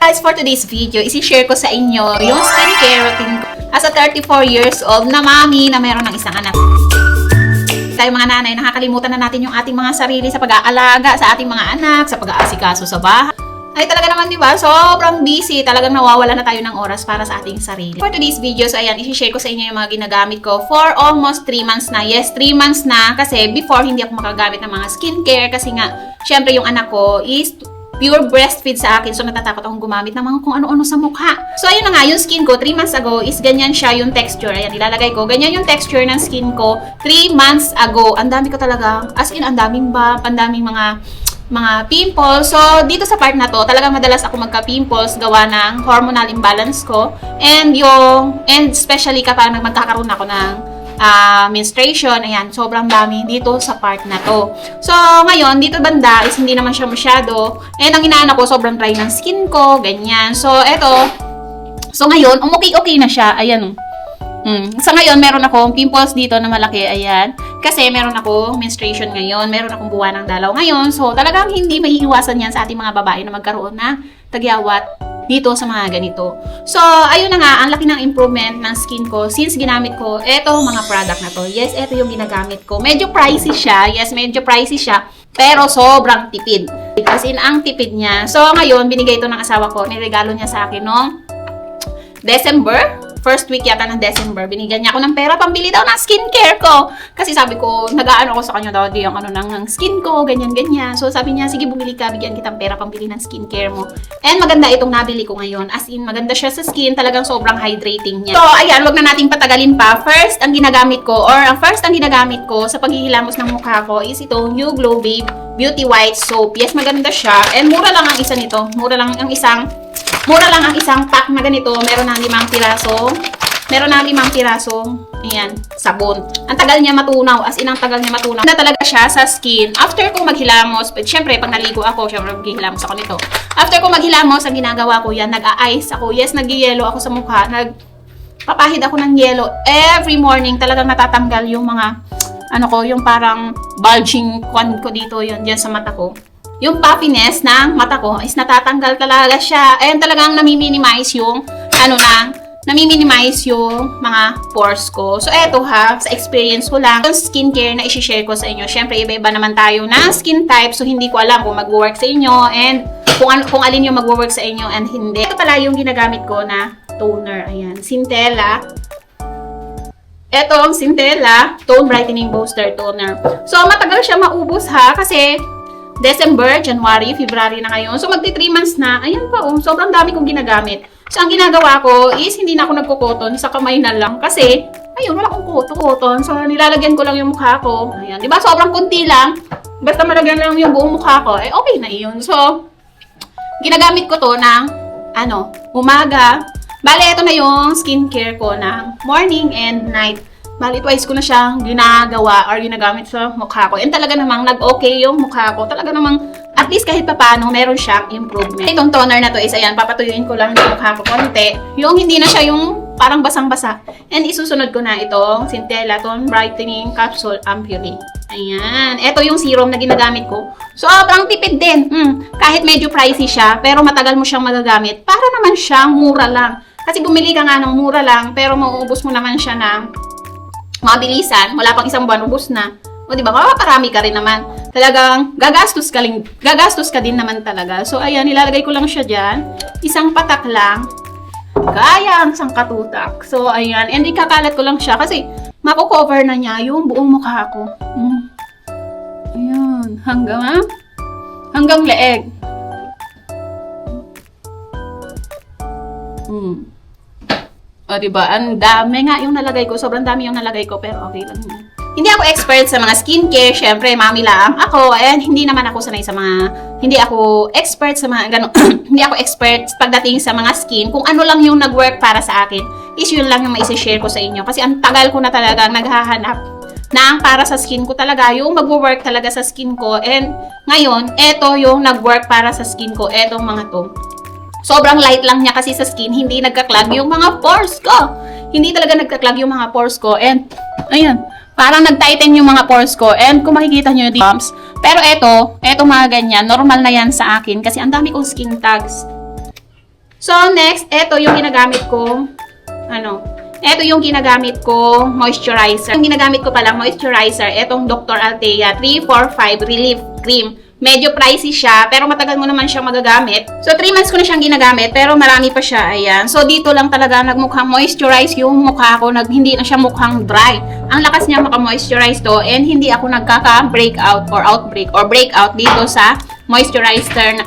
guys, for today's video, isi-share ko sa inyo yung skincare routine ko as a 34 years old na mami na meron ng isang anak. Tayo mga nanay, nakakalimutan na natin yung ating mga sarili sa pag-aalaga sa ating mga anak, sa pag-aasikaso sa bahay. Ay talaga naman, di ba? Sobrang busy. Talagang nawawala na tayo ng oras para sa ating sarili. For today's video, so ayan, isi-share ko sa inyo yung mga ginagamit ko for almost 3 months na. Yes, 3 months na. Kasi before, hindi ako makagamit ng mga skincare. Kasi nga, syempre yung anak ko is pure breastfeed sa akin. So, natatakot akong gumamit ng mga kung ano-ano sa mukha. So, ayun na nga, yung skin ko, 3 months ago, is ganyan siya yung texture. Ayan, ilalagay ko. Ganyan yung texture ng skin ko 3 months ago. Ang dami ko talaga, as in, ang daming bump, ang daming mga pimples. So, dito sa part na to, talagang madalas ako magka-pimples gawa ng hormonal imbalance ko. And especially kapag magkakaroon ako ng menstruation, ayan, sobrang dami dito sa part na to. So, ngayon, dito banda is hindi naman siya masyado. And ang inaano ko, sobrang dry ng skin ko, ganyan. So, eto. So, ngayon, okay na siya. Ayan. Sa ngayon, meron akong pimples dito na malaki, ayan. Kasi meron akong menstruation ngayon, meron akong buwan ng dalaw ngayon. So, talagang hindi maiiwasan yan sa ating mga babae na magkaroon na tagyawat dito sa mga ganito. So, ayun na nga, ang laki ng improvement ng skin ko since ginamit ko eto mga product na to. Yes, eto yung ginagamit ko. Medyo pricey siya. Yes, medyo pricey siya. Pero sobrang tipid. As in, ang tipid niya. So, ngayon, binigay ito ng asawa ko. Niregalo niya sa akin noong December. First week yata ng December, binigyan niya ako ng pera pambili daw ng skincare ko. Kasi sabi ko, nag-aano ako sa kanya daw yung ano ng skin ko, ganyan-ganyan. So sabi niya, sige bumili ka, bigyan kitang pera pambili ng skincare mo. And maganda itong nabili ko ngayon. As in, maganda siya sa skin, talagang sobrang hydrating niya. So ayan, wag na nating patagalin pa. First, ang ginagamit ko sa paghihilamos ng mukha ko is itong New Glow Babe Beauty White Soap. Yes, maganda siya. And mura lang ang isa nito. Mura lang ang isang pack na ganito. Meron ng 5 piraso. Ayan, sabon. Ang tagal niya matunaw. As in, ang tagal niya matunaw. Na talaga siya sa skin. After ko maghilamos, syempre, pag naligo ako, syempre, maghihilamos ako nito. After ko maghilamos, ang ginagawa ko yan, nag-a-ice ako. Yes, nag-yellow ako sa mukha. Nagpapahid ako ng yellow. Every morning, talagang natatanggal yung mga, yung parang bulging ko dito, yun, dyan sa mata ko. Yung puffiness ng mata ko is natatanggal talaga siya. And talagang nami-minimize yung mga pores ko. So, eto sa experience ko lang, yung skincare na isi-share ko sa inyo. Syempre, iba-iba naman tayo na skin type. So, hindi ko alam kung mag-work sa inyo and kung alin yung mag-work sa inyo and hindi. Ito pala yung ginagamit ko na toner. Ayan, Centella. Ito ang Centella Tone Brightening Booster Toner. So, matagal siya maubos kasi December, January, February na ngayon. So, magti 3 months na. Ayan pa, sobrang dami kong ginagamit. So, ang ginagawa ko is hindi na ako nagko-cotton sa kamay na lang. Kasi, ayun, wala akong cotton. So, nilalagyan ko lang yung mukha ko. Ayan, di ba? Sobrang kunti lang. Basta malagyan lang yung buong mukha ko. Okay na yun. So, ginagamit ko to ng, umaga. Bale, ito na yung skincare ko ng morning and night. Bali, twice ko na siyang ginagawa or ginagamit sa mukha ko. And talaga namang nag-okay yung mukha ko. Talaga namang, at least kahit papaano, meron siyang improvement. Itong toner na to is, ayan, papatuyuin ko lang yung mukha ko konti. Yung hindi na siya yung parang basang-basa. And isusunod ko na itong Centella Tone Brightening Capsule Ampoule. Ayan. Ito yung serum na ginagamit ko. Sobrang tipid din. Kahit medyo pricey siya, pero matagal mo siyang magagamit. Para naman siyang mura lang. Kasi bumili ka nga ng mura lang, pero mauubos mo naman siya ng mabilisan, wala pang 1 buwan, ubos na. O, diba? Makaparami ka rin naman. Talagang, gagastos ka din naman talaga. So, ayan, nilalagay ko lang siya dyan. Isang patak lang. Kaya ang isang katutak. So, ayan. And ikakalat ko lang siya kasi mako-cover na niya yung buong mukha ko. Ayan. Hanggang leeg. O, diba? Ang dami nga yung nalagay ko. Sobrang dami yung nalagay ko, pero okay lang yun. Hindi ako expert sa mga skincare. Syempre, mami lang ako. And hindi naman ako sanay sa hindi ako expert sa mga ganun. Hindi ako expert pagdating sa mga skin. Kung ano lang yung nag-work para sa akin, is yun lang yung maisi-share ko sa inyo. Kasi ang tagal ko na talaga naghahanap ng para sa skin ko talaga. Yung mag-work talaga sa skin ko. And ngayon, eto yung nag-work para sa skin ko. Etong mga to. Sobrang light lang niya kasi sa skin, hindi nagka-clog yung mga pores ko. Hindi talaga nagka-clog yung mga pores ko. And, ayan, parang nag-tighten yung mga pores ko. And kung makikita nyo yung bumps. Pero eto mga ganyan, normal na yan sa akin kasi ang dami kong skin tags. So, next, ito yung ginagamit ko. Ito yung ginagamit ko moisturizer. Yung ginagamit ko palang moisturizer, itong Dr. Althea 345 Relief Cream. Medyo pricey siya, pero matagal mo naman siyang magagamit. So, 3 months ko na siyang ginagamit, pero marami pa siya. Ayan. So, dito lang talaga nagmukhang moisturize yung mukha ko. Hindi na siya mukhang dry. Ang lakas niya maka-moisturize to, and hindi ako nagkaka-breakout or outbreak or breakout dito sa moisturizer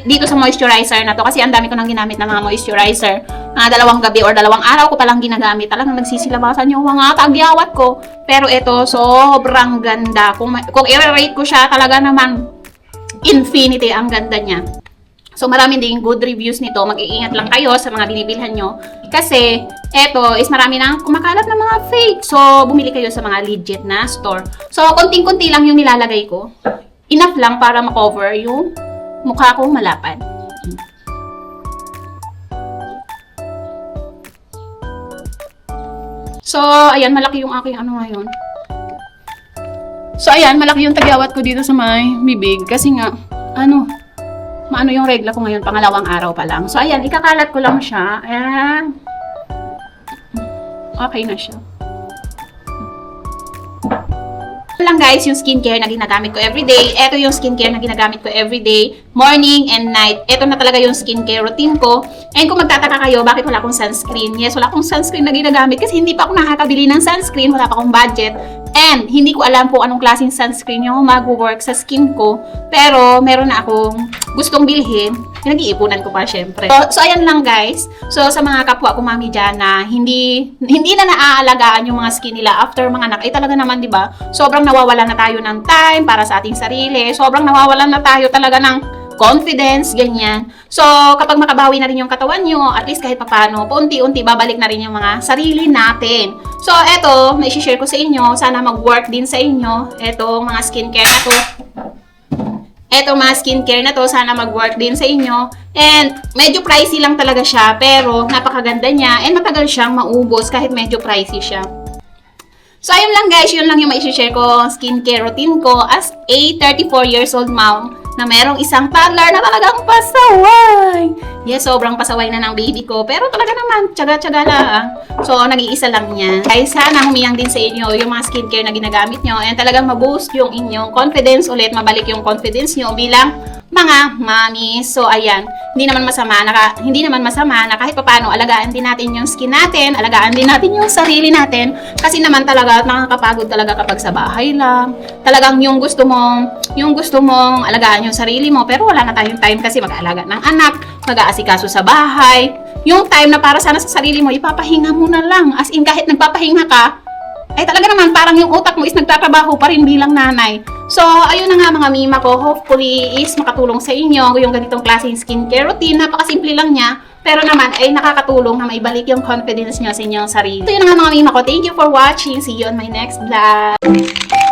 dito sa moisturizer na to, kasi ang dami ko nang ginamit na mga moisturizer. 2 gabi or 2 araw ko palang ginagamit. Talagang nagsisilabasan yung mga tagyawat ko. Pero ito, sobrang ganda. Kung i-rate ko siya, talaga naman infinity ang ganda niya. So, marami ding good reviews nito. Mag-iingat lang kayo sa mga binibilhan nyo. Kasi, eto is marami nang kumakalat ng mga fake. So, bumili kayo sa mga legit na store. So, konting-konti lang yung nilalagay ko. Enough lang para makover yung mukha kong malapad. So, ayan, malaki yung aking ngayon. So, ayan, malaki yung tagyawat ko dito sa may bibig. Kasi nga, maano yung regla ko ngayon, pangalawang araw pa lang. So, ayan, ikakalat ko lang siya. Ayan. Okay na siya. Ito lang guys, yung skincare na ginagamit ko everyday. Ito yung skincare na ginagamit ko everyday, morning and night. Ito na talaga yung skincare routine ko. And kung magtataka kayo, bakit wala akong sunscreen? Yes, wala akong sunscreen na ginagamit kasi hindi pa ako nakakabili ng sunscreen, wala pa akong budget. And hindi ko alam kung anong klaseng sunscreen yung mag-work sa skin ko. Pero meron na akong gustong bilhin. Pinag-iipunan ko pa syempre. So ayan lang guys. So sa mga kapwa ko mami dyan na hindi na naaalagaan yung mga skin nila after mga anak, talaga naman 'di ba? Sobrang nawawalan na tayo ng time para sa ating sarili. Sobrang nawawalan na tayo talaga ng confidence, ganyan. So, kapag makabawi na rin yung katawan nyo, at least kahit papano, paunti-unti babalik na rin yung mga sarili natin. So, eto, may share ko sa inyo. Sana mag-work din sa inyo. Eto, mga skincare na to. Eto, mga skincare na to, sana mag-work din sa inyo. And, medyo pricey lang talaga siya, pero napakaganda niya. And matagal siyang maubos kahit medyo pricey siya. So, ayun lang guys, yun lang yung mai-share ko skincare routine ko as a 34 years old mom na merong isang toddler na talagang pasaway. Yes, sobrang pasaway na ng baby ko. Pero talaga naman, tsaga-tsaga lang. So, nag-iisa lang yan. Guys, sana humiyang din sa inyo yung mga skincare na ginagamit nyo. And talagang ma-boost yung inyong confidence ulit. Mabalik yung confidence nyo bilang mga mami. So, ayan. Hindi naman masama na kahit papaano alagaan din natin yung skin natin. Alagaan din natin yung sarili natin. Kasi naman talaga, nakakapagod talaga kapag sa bahay lang. Talagang yung gusto mong alagaan yung sarili mo, pero wala na tayong time kasi mag-aalaga ng anak, mag-aasikaso sa bahay. Yung time na para sana sa sarili mo, ipapahinga mo na lang. As in, kahit nagpapahinga ka, ay talaga naman parang yung utak mo is nagtatrabaho pa rin bilang nanay. So, ayun na nga mga mima ko. Hopefully is makatulong sa inyo yung ganitong klaseng skincare routine. Napakasimple lang niya. Pero naman ay nakakatulong na maibalik yung confidence niyo sa inyong sarili. So, yun na nga mga mima ko. Thank you for watching. See you on my next vlog.